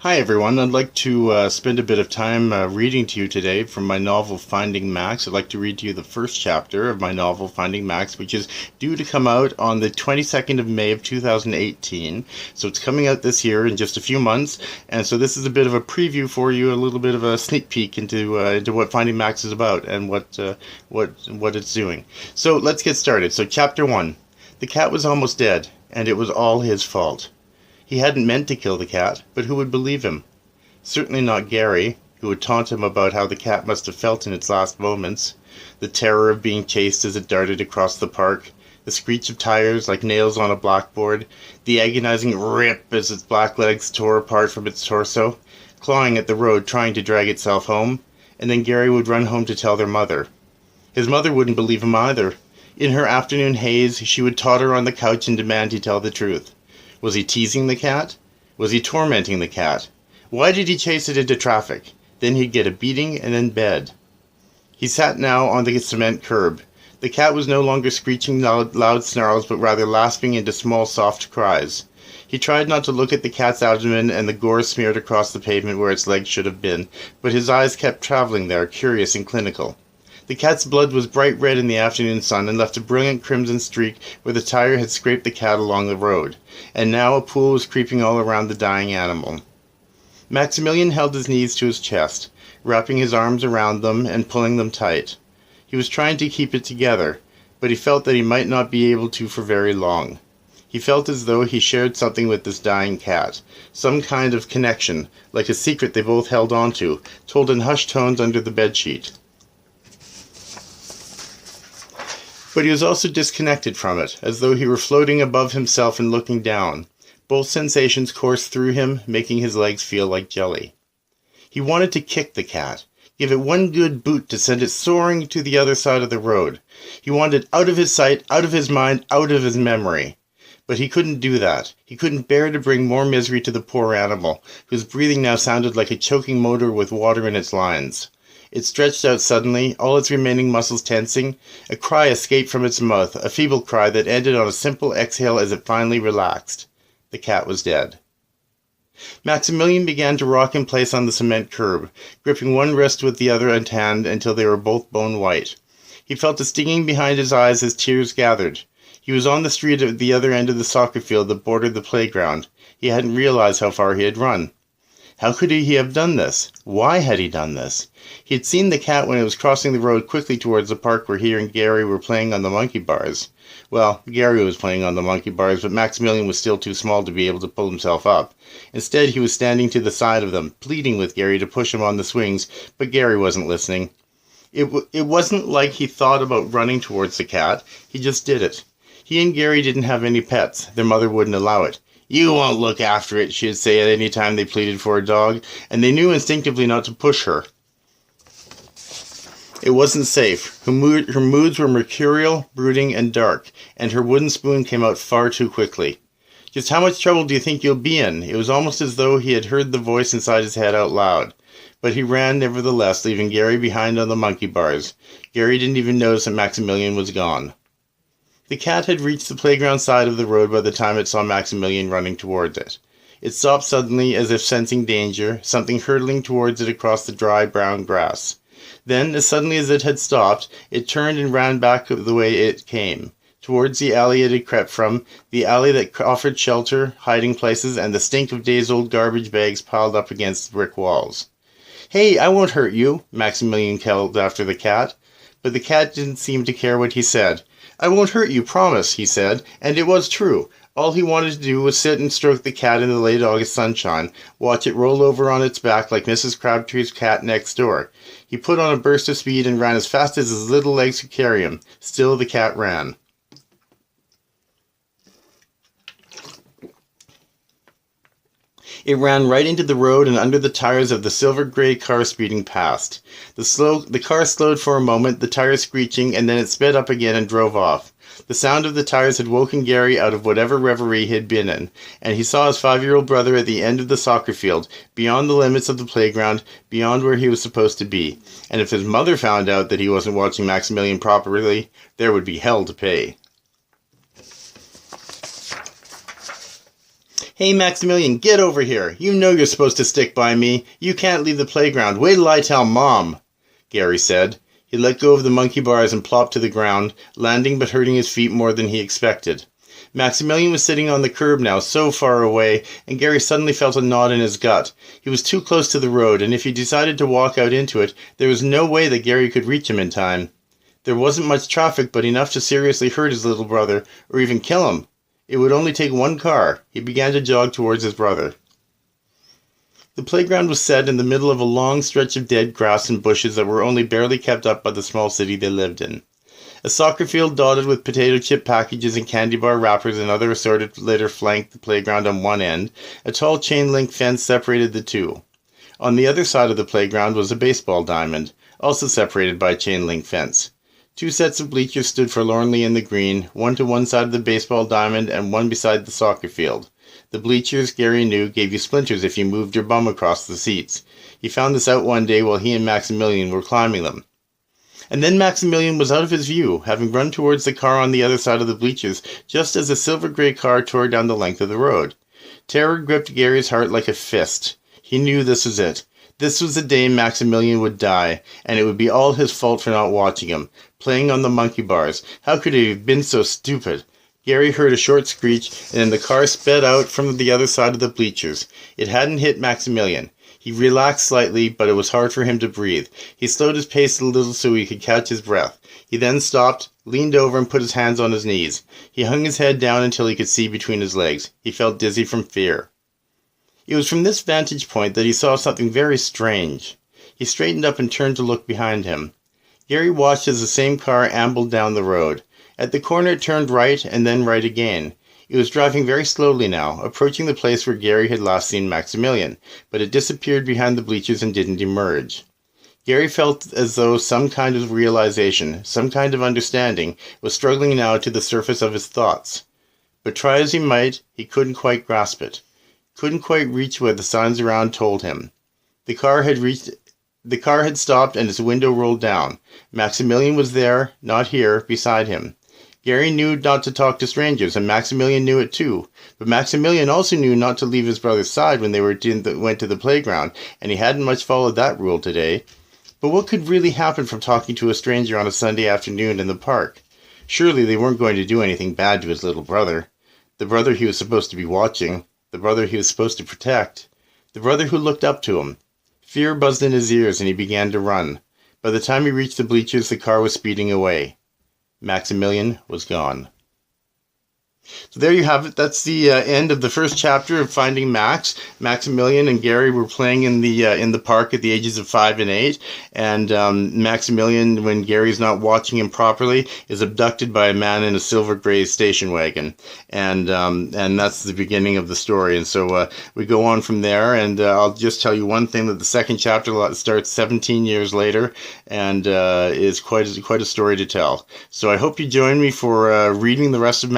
Hi everyone, I'd like to spend a bit of time reading to you today from my novel Finding Max. I'd like to read to you the first chapter of my novel Finding Max, which is due to come out on the 22nd of May of 2018. So it's coming out this year in just a few months, and so this is a bit of a preview for you, a little bit of a sneak peek into what Finding Max is about and what it's doing. So let's get started. So chapter 1. The cat was almost dead, and it was all his fault. He hadn't meant to kill the cat, but who would believe him? Certainly not Gary, who would taunt him about how the cat must have felt in its last moments. The terror of being chased as it darted across the park, the screech of tires like nails on a blackboard, the agonizing rip as its black legs tore apart from its torso, clawing at the road trying to drag itself home, and then Gary would run home to tell their mother. His mother wouldn't believe him either. In her afternoon haze, she would totter on the couch and demand he tell the truth. Was he teasing the cat? Was he tormenting the cat? Why did he chase it into traffic? Then he'd get a beating and then bed. He sat now on the cement curb. The cat was no longer screeching loud snarls, but rather lapsing into small, soft cries. He tried not to look at the cat's abdomen and the gore smeared across the pavement where its legs should have been, but his eyes kept traveling there, curious and clinical. The cat's blood was bright red in the afternoon sun and left a brilliant crimson streak where the tire had scraped the cat along the road, and now a pool was creeping all around the dying animal. Maximilian held his knees to his chest, wrapping his arms around them and pulling them tight. He was trying to keep it together, but he felt that he might not be able to for very long. He felt as though he shared something with this dying cat, some kind of connection, like a secret they both held on to, told in hushed tones under the bedsheet. But he was also disconnected from it, as though he were floating above himself and looking down. Both sensations coursed through him, making his legs feel like jelly. He wanted to kick the cat, give it one good boot to send it soaring to the other side of the road. He wanted it out of his sight, out of his mind, out of his memory. But he couldn't do that. He couldn't bear to bring more misery to the poor animal, whose breathing now sounded like a choking motor with water in its lines. It stretched out suddenly, all its remaining muscles tensing. A cry escaped from its mouth, a feeble cry that ended on a simple exhale as it finally relaxed. The cat was dead. Maximilian began to rock in place on the cement curb, gripping one wrist with the other hand until they were both bone white. He felt a stinging behind his eyes as tears gathered. He was on the street at the other end of the soccer field that bordered the playground. He hadn't realized how far he had run. How could he have done this? Why had he done this? He had seen the cat when it was crossing the road quickly towards the park where he and Gary were playing on the monkey bars. Well, Gary was playing on the monkey bars, but Maximilian was still too small to be able to pull himself up. Instead, he was standing to the side of them, pleading with Gary to push him on the swings, but Gary wasn't listening. It wasn't like he thought about running towards the cat. He just did it. He and Gary didn't have any pets. Their mother wouldn't allow it. "You won't look after it," she'd say at any time they pleaded for a dog, and they knew instinctively not to push her. It wasn't safe. Her moods were mercurial, brooding, and dark, and her wooden spoon came out far too quickly. "Just how much trouble do you think you'll be in?" It was almost as though he had heard the voice inside his head out loud. But he ran nevertheless, leaving Gary behind on the monkey bars. Gary didn't even notice that Maximilian was gone. The cat had reached the playground side of the road by the time it saw Maximilian running towards it. It stopped suddenly as if sensing danger, something hurtling towards it across the dry brown grass. Then, as suddenly as it had stopped, it turned and ran back the way it came, towards the alley it had crept from, the alley that offered shelter, hiding places, and the stink of days-old garbage bags piled up against the brick walls. "Hey, I won't hurt you," Maximilian called after the cat. But the cat didn't seem to care what he said. "I won't hurt you, promise," he said, and it was true. All he wanted to do was sit and stroke the cat in the late August sunshine, watch it roll over on its back like Mrs. Crabtree's cat next door. He put on a burst of speed and ran as fast as his little legs could carry him. Still the cat ran. It ran right into the road and under the tires of the silver-gray car speeding past. The car slowed for a moment, the tires screeching, and then it sped up again and drove off. The sound of the tires had woken Gary out of whatever reverie he had been in, and he saw his 5-year-old brother at the end of the soccer field, beyond the limits of the playground, beyond where he was supposed to be. And if his mother found out that he wasn't watching Maximilian properly, there would be hell to pay. "Hey, Maximilian, get over here. You know you're supposed to stick by me. You can't leave the playground. Wait till I tell Mom," Gary said. He let go of the monkey bars and plopped to the ground, landing but hurting his feet more than he expected. Maximilian was sitting on the curb now, so far away, and Gary suddenly felt a knot in his gut. He was too close to the road, and if he decided to walk out into it, there was no way that Gary could reach him in time. There wasn't much traffic, but enough to seriously hurt his little brother, or even kill him. It would only take one car. He began to jog towards his brother. The playground was set in the middle of a long stretch of dead grass and bushes that were only barely kept up by the small city they lived in. A soccer field dotted with potato chip packages and candy bar wrappers and other assorted litter flanked the playground on one end. A tall chain-link fence separated the two. On the other side of the playground was a baseball diamond, also separated by a chain-link fence. Two sets of bleachers stood forlornly in the green, one to one side of the baseball diamond and one beside the soccer field. The bleachers, Gary knew, gave you splinters if you moved your bum across the seats. He found this out one day while he and Maximilian were climbing them. And then Maximilian was out of his view, having run towards the car on the other side of the bleachers, just as a silver-gray car tore down the length of the road. Terror gripped Gary's heart like a fist. He knew this was it. This was the day Maximilian would die, and it would be all his fault for not watching him, playing on the monkey bars. How could he have been so stupid? Gary heard a short screech, and then the car sped out from the other side of the bleachers. It hadn't hit Maximilian. He relaxed slightly, but it was hard for him to breathe. He slowed his pace a little so he could catch his breath. He then stopped, leaned over and put his hands on his knees. He hung his head down until he could see between his legs. He felt dizzy from fear. It was from this vantage point that he saw something very strange. He straightened up and turned to look behind him. Gary watched as the same car ambled down the road. At the corner it turned right and then right again. It was driving very slowly now, approaching the place where Gary had last seen Maximilian, but it disappeared behind the bleachers and didn't emerge. Gary felt as though some kind of realization, some kind of understanding, was struggling now to the surface of his thoughts. But try as he might, he couldn't quite grasp it. Couldn't quite reach where the signs around told him. The car had stopped and its window rolled down. Maximilian was there, not here, beside him. Gary knew not to talk to strangers, and Maximilian knew it too. But Maximilian also knew not to leave his brother's side when they went to the playground, and he hadn't much followed that rule today. But what could really happen from talking to a stranger on a Sunday afternoon in the park? Surely they weren't going to do anything bad to his little brother. The brother he was supposed to be watching. The brother he was supposed to protect. The brother who looked up to him. Fear buzzed in his ears and he began to run. By the time he reached the bleachers, the car was speeding away. Maximilian was gone. So there you have it. That's the end of the first chapter of Finding Max. Maximilian and Gary were playing in the park at the ages of 5 and 8, and Maximilian, when Gary's not watching him properly, is abducted by a man in a silver gray station wagon, and that's the beginning of the story. And so we go on from there, and I'll just tell you one thing: that the second chapter starts 17 years later, and is quite a story to tell. So I hope you join me for reading the rest of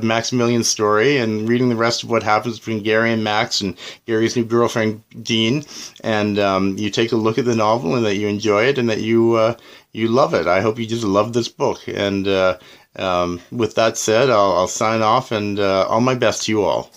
Maximilian's story and reading the rest of what happens between Gary and Max and Gary's new girlfriend Dean, and you take a look at the novel and that you enjoy it and that you love it. I hope you just love this book. And with that said, I'll sign off, and all my best to you all.